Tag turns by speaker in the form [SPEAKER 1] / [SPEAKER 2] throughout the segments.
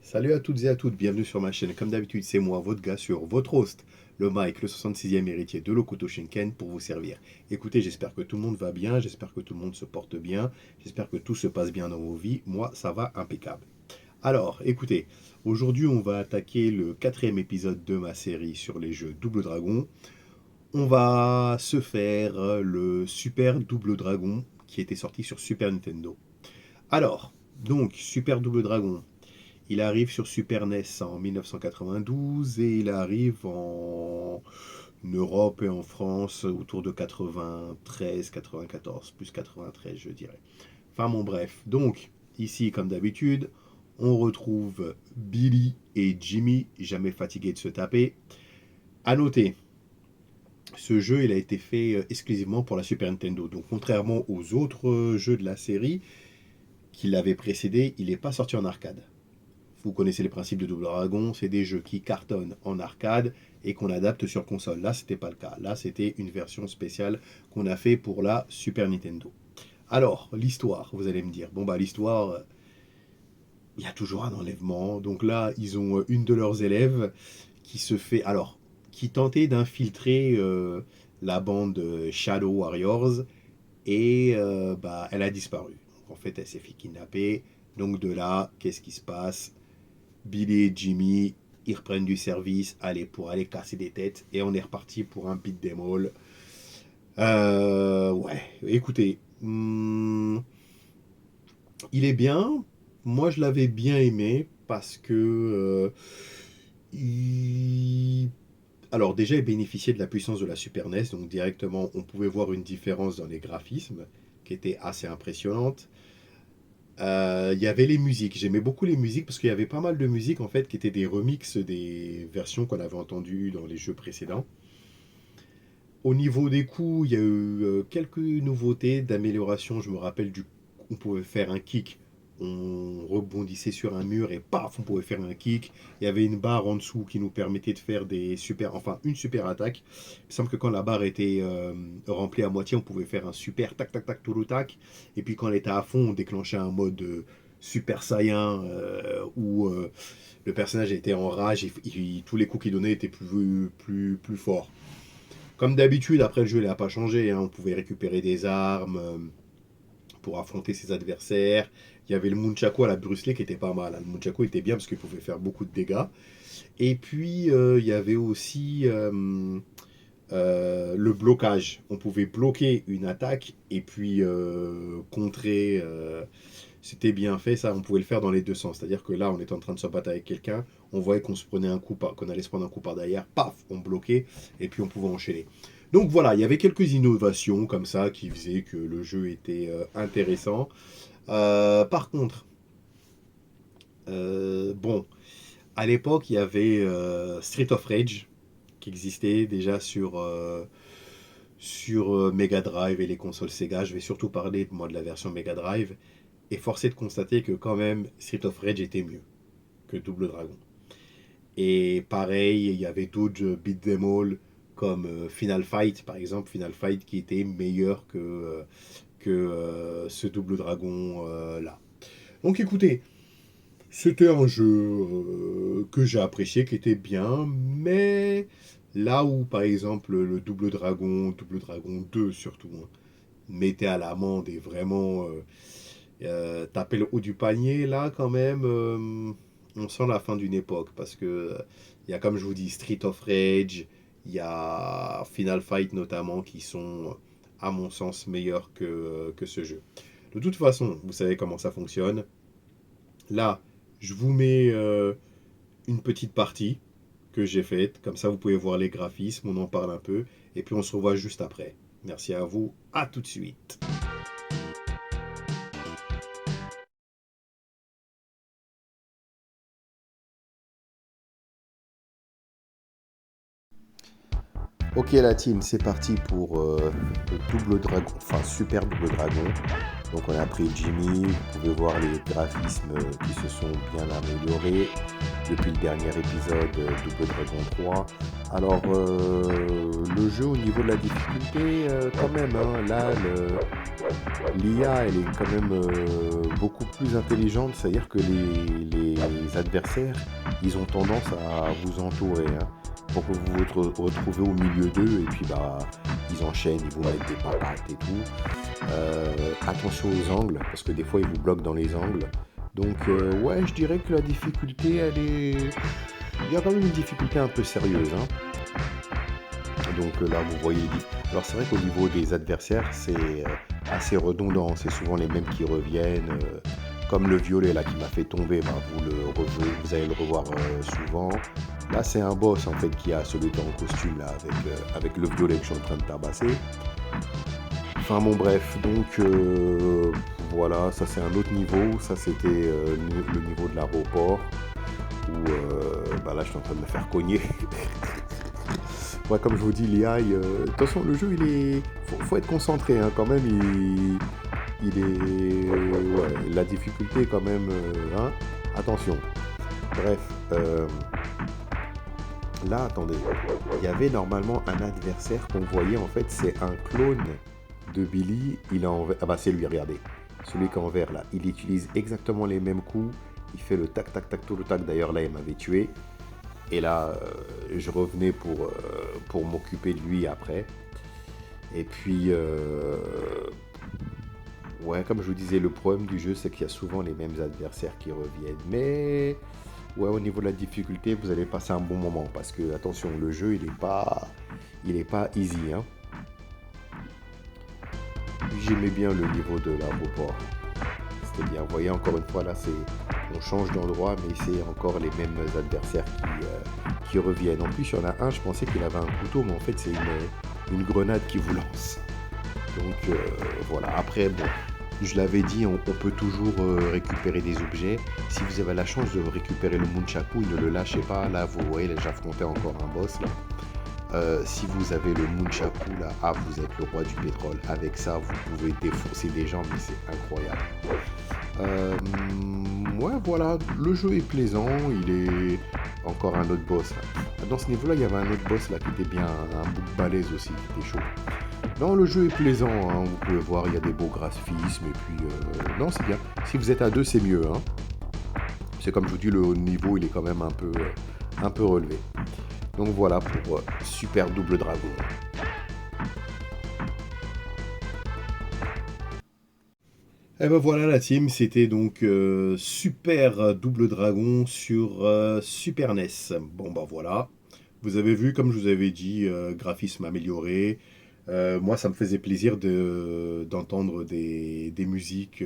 [SPEAKER 1] Salut à toutes et à toutes, bienvenue sur ma chaîne. Comme d'habitude, c'est moi, votre gars sur votre host, le Mike, le 66e héritier de l'Okoto Shinken pour vous servir. Écoutez, j'espère que tout le monde va bien, j'espère que tout le monde se porte bien, j'espère que tout se passe bien dans vos vies. Moi, ça va impeccable. Alors, écoutez, aujourd'hui, on va attaquer le quatrième épisode de ma série sur les jeux Double Dragon. On va se faire le Super Double Dragon qui était sorti sur Super Nintendo. Alors, donc, Super Double Dragon. Il arrive sur Super NES en 1992 et il arrive en Europe et en France autour de 93, 94, plus 93 je dirais. Enfin bon bref, donc ici comme d'habitude, on retrouve Billy et Jimmy, jamais fatigués de se taper. À noter, ce jeu il a été fait exclusivement pour la Super Nintendo. Donc contrairement aux autres jeux de la série qui l'avaient précédé, il n'est pas sorti en arcade. Vous connaissez les principes de Double Dragon, c'est des jeux qui cartonnent en arcade et qu'on adapte sur console. Là, c'était pas le cas. Là, c'était une version spéciale qu'on a fait pour la Super Nintendo. Alors, l'histoire, vous allez me dire. Bon, bah, l'histoire, il y a toujours un enlèvement. Donc là, ils ont une de leurs élèves qui se fait. Alors, qui tentait d'infiltrer la bande Shadow Warriors et bah, elle a disparu. Donc, en fait, elle s'est fait kidnapper. Donc de là, qu'est-ce qui se passe? Billy et Jimmy, ils reprennent du service, allez, pour aller casser des têtes, et on est reparti pour un beat them all. Ouais, écoutez, il est bien. Moi, je l'avais bien aimé parce que il... alors déjà, il bénéficiait de la puissance de la Super NES, donc directement, on pouvait voir une différence dans les graphismes qui était assez impressionnante. Il y avait les musiques. J'aimais beaucoup les musiques parce qu'il y avait pas mal de musiques en fait qui étaient des remixes des versions qu'on avait entendues dans les jeux précédents. Au niveau des coups, il y a eu quelques nouveautés d'amélioration. Je me rappelle on pouvait faire un kick, on rebondissait sur un mur et paf, on pouvait faire un kick. Il y avait une barre en dessous qui nous permettait de faire enfin une super attaque. Il me semble que quand la barre était remplie à moitié, on pouvait faire un super tac tac tac tout tac. Et puis quand elle était à fond, on déclenchait un mode super saiyan où le personnage était en rage et tous les coups qu'il donnait étaient plus forts. Comme d'habitude, après le jeu n'a pas changé, hein. On pouvait récupérer des armes pour affronter ses adversaires. Il y avait le Munchaku à la Bruce Lee qui était pas mal, hein. Le Munchaku était bien parce qu'il pouvait faire beaucoup de dégâts. Et puis il y avait aussi le blocage. On pouvait bloquer une attaque et puis contrer. C'était bien fait, ça. On pouvait le faire dans les deux sens. C'est-à-dire que là, on était en train de se battre avec quelqu'un, on voyait qu'on se prenait un coup qu'on allait se prendre un coup par derrière, paf, on bloquait et puis on pouvait enchaîner. Donc voilà, il y avait quelques innovations comme ça qui faisaient que le jeu était intéressant. Par contre, bon, à l'époque, il y avait Street of Rage qui existait déjà sur Mega Drive et les consoles Sega. Je vais surtout parler moi de la version Mega Drive. Et forcé de constater que quand même Street of Rage était mieux que Double Dragon. Et pareil, il y avait d'autres beat them all comme Final Fight par exemple, Final Fight qui était meilleur que ce Double Dragon là. Donc écoutez, c'était un jeu que j'ai apprécié, qui était bien, mais là où par exemple le Double Dragon 2 surtout, hein, mettait à l'amende et vraiment taper le haut du panier, là, quand même, on sent la fin d'une époque. Parce que, il y a, comme je vous dis, Street of Rage, il y a Final Fight notamment, qui sont, à mon sens, meilleurs que ce jeu. De toute façon, vous savez comment ça fonctionne. Là, je vous mets une petite partie que j'ai faite. Comme ça, vous pouvez voir les graphismes, on en parle un peu. Et puis, on se revoit juste après. Merci à vous, à tout de suite. Ok la team, c'est parti pour le double dragon, enfin super double dragon. Donc on a pris Jimmy, vous pouvez voir les graphismes qui se sont bien améliorés depuis le dernier épisode Double Dragon 3. Alors le jeu au niveau de la difficulté quand même, hein, là l'IA elle est quand même beaucoup plus intelligente, c'est-à-dire que les adversaires, ils ont tendance à vous entourer, hein, pour que vous vous retrouvez au milieu d'eux, et puis bah, ils enchaînent, ils vous mettent des papates et tout. Attention aux angles, parce que des fois ils vous bloquent dans les angles. Donc ouais, je dirais que la difficulté, elle est... Il y a quand même une difficulté un peu sérieuse, hein. Donc là, vous voyez les Alors c'est vrai qu'au niveau des adversaires, c'est assez redondant. C'est souvent les mêmes qui reviennent. Comme le violet là qui m'a fait tomber, ben, vous allez le revoir souvent. Là, c'est un boss en fait qui a celui qui est en costume là avec le violet que je suis en train de tabasser. Enfin bon bref, donc voilà, ça c'est un autre niveau. Ça c'était le niveau de l'aéroport où bah là je suis en train de me faire cogner. Ouais, comme je vous dis, l'IA, de toute façon, le jeu, il est... Faut être concentré, hein, quand même, il est... Ouais, la difficulté, quand même, hein, attention. Bref, là, attendez, il y avait normalement un adversaire qu'on voyait, en fait, c'est un clone de Billy, il est en vert... Ah bah, c'est lui, regardez, celui qui est en vert, là. Il utilise exactement les mêmes coups, il fait le tac, tac, tac, tout le tac, d'ailleurs, là, il m'avait tué. Et là, je revenais pour m'occuper de lui après. Et puis, ouais, comme je vous disais, le problème du jeu, c'est qu'il y a souvent les mêmes adversaires qui reviennent. Mais, ouais, au niveau de la difficulté, vous allez passer un bon moment. Parce que, attention, le jeu, il est pas easy, hein. J'aimais bien le niveau de l'aéroport. C'était bien. Vous voyez, encore une fois, là, on change d'endroit, mais c'est encore les mêmes adversaires qui reviennent. En plus, il y en a un, je pensais qu'il avait un couteau, mais en fait, c'est une grenade qui vous lance. Donc, voilà. Après, bon, je l'avais dit, on peut toujours récupérer des objets. Si vous avez la chance de récupérer le Nunchaku, ne le lâchez pas. Là, vous voyez, j'affrontais encore un boss, là. Si vous avez le Nunchaku là, vous êtes le roi du pétrole. Avec ça, vous pouvez défoncer des gens, mais c'est incroyable. Ouais, voilà, le jeu est plaisant. Il est encore un autre boss. Là. Dans ce niveau-là, il y avait un autre boss là qui était bien, un bout de balèze aussi, qui était chaud. Non, le jeu est plaisant. Hein, vous pouvez voir, il y a des beaux graphismes et puis non, c'est bien. Si vous êtes à deux, c'est mieux. Hein. C'est comme je vous dis, le niveau, il est quand même un peu relevé. Donc voilà pour Super Double Dragon. Et ben voilà la team, c'était donc Super Double Dragon sur Super NES. Bon bah voilà, vous avez vu comme je vous avais dit, graphisme amélioré. Moi ça me faisait plaisir d'entendre des musiques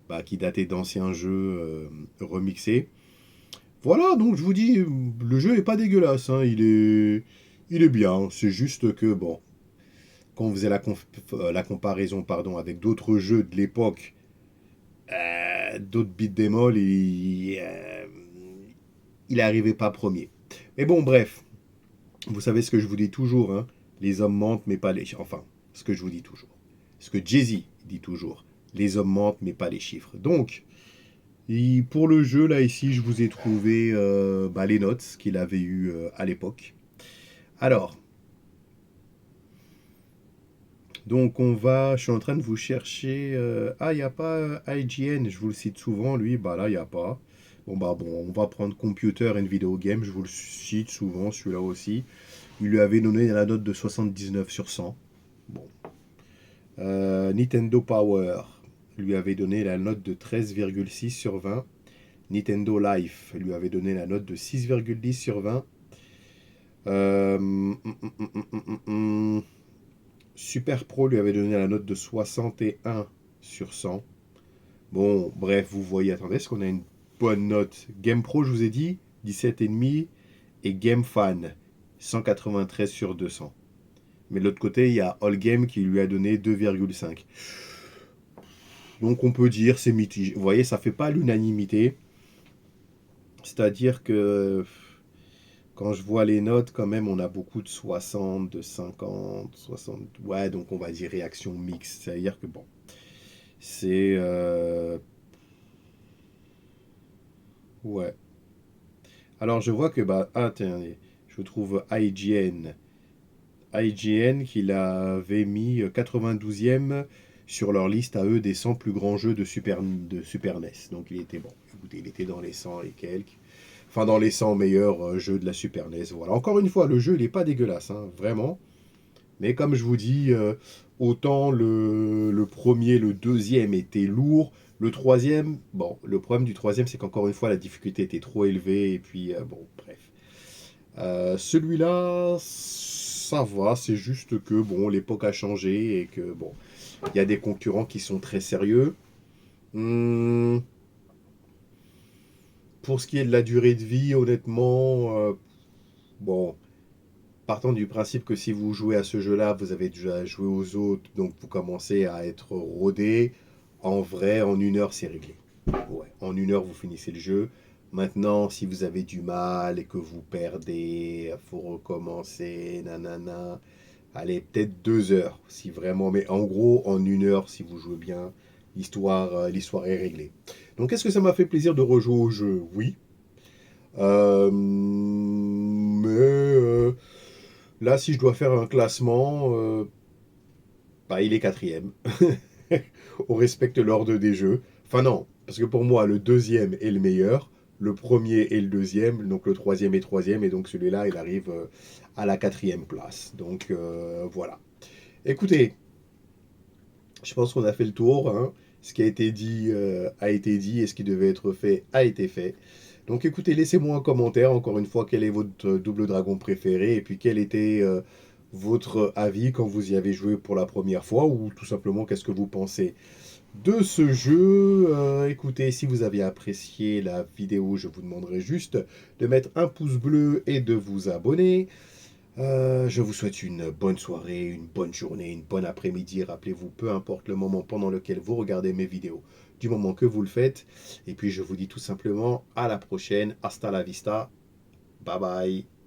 [SPEAKER 1] bah, qui dataient d'anciens jeux remixés. Voilà, donc je vous dis, le jeu est pas dégueulasse, hein, il est bien. C'est juste que, bon, quand on faisait la comparaison pardon, avec d'autres jeux de l'époque, d'autres beat'em all, il arrivait pas premier. Mais bon, bref, vous savez ce que je vous dis toujours, hein, les hommes mentent, mais pas les chiffres. Enfin, ce que je vous dis toujours. Ce que Jay-Z dit toujours. Les hommes mentent, mais pas les chiffres. Donc, et pour le jeu, là, ici, je vous ai trouvé bah, les notes qu'il avait eues à l'époque. Alors, donc je suis en train de vous chercher. Il n'y a pas IGN, je vous le cite souvent, lui, bah là, il n'y a pas. Bon, on va prendre Computer and Video Game, je vous le cite souvent, celui-là aussi. Il lui avait donné la note de 79 sur 100. Bon. Nintendo Power lui avait donné la note de 13,6 sur 20. Nintendo Life lui avait donné la note de 6,10 sur 20. Super Pro lui avait donné la note de 61 sur 100. Bon, bref, vous voyez, attendez, est-ce qu'on a une bonne note? Game Pro, je vous ai dit, 17,5. Et Game Fan, 193 sur 200. Mais de l'autre côté, il y a All Game qui lui a donné 2,5. Donc on peut dire c'est mitigé. Vous voyez, ça fait pas l'unanimité. C'est-à-dire que quand je vois les notes, quand même, on a beaucoup de 60, de 50, 60. Ouais, donc on va dire réaction mixte. C'est-à-dire que bon, c'est. Ouais. Alors je vois que, bah, attendez, je trouve IGN. IGN qui l'avait mis 92e sur leur liste à eux des 100 plus grands jeux de Super NES. Donc il était bon. Écoutez, il était dans les 100 et quelques. Enfin, dans les 100 meilleurs jeux de la Super NES. Voilà. Encore une fois, le jeu, il n'est pas dégueulasse, hein, vraiment. Mais comme je vous dis, autant le premier, le deuxième était lourd. Le troisième, bon, le problème du troisième, c'est qu'encore une fois, la difficulté était trop élevée. Et puis, bon, bref. Celui-là, ça va. C'est juste que, bon, l'époque a changé et que, bon, il y a des concurrents qui sont très sérieux. Hum, pour ce qui est de la durée de vie, honnêtement, bon, partant du principe que si vous jouez à ce jeu-là, vous avez déjà joué aux autres, donc vous commencez à être rodé. En vrai, en 1 heure, c'est réglé. Ouais, en 1 heure, vous finissez le jeu. Maintenant, si vous avez du mal et que vous perdez, faut recommencer, nanana. Allez, peut-être 2 heures, si vraiment. Mais en gros, en 1 heure, si vous jouez bien, l'histoire est réglée. Donc, est-ce que ça m'a fait plaisir de rejouer au jeu? Oui. Mais là, si je dois faire un classement, bah, il est quatrième. On respecte l'ordre des jeux. Enfin non, parce que pour moi, le deuxième est le meilleur, le premier est le deuxième, donc le troisième est troisième, et donc celui-là, il arrive à la quatrième place. Donc voilà. Écoutez, je pense qu'on a fait le tour, hein. Ce qui a été dit, et ce qui devait être fait a été fait. Donc écoutez, laissez-moi un commentaire, encore une fois, quel est votre Double Dragon préféré, et puis quel était votre avis quand vous y avez joué pour la première fois, ou tout simplement qu'est-ce que vous pensez de ce jeu. Écoutez, si vous avez apprécié la vidéo, je vous demanderai juste de mettre un pouce bleu et de vous abonner. Je vous souhaite une bonne soirée, une bonne journée, une bonne après-midi. Rappelez-vous, peu importe le moment pendant lequel vous regardez mes vidéos, du moment que vous le faites. Et puis je vous dis tout simplement à la prochaine. Hasta la vista. Bye bye.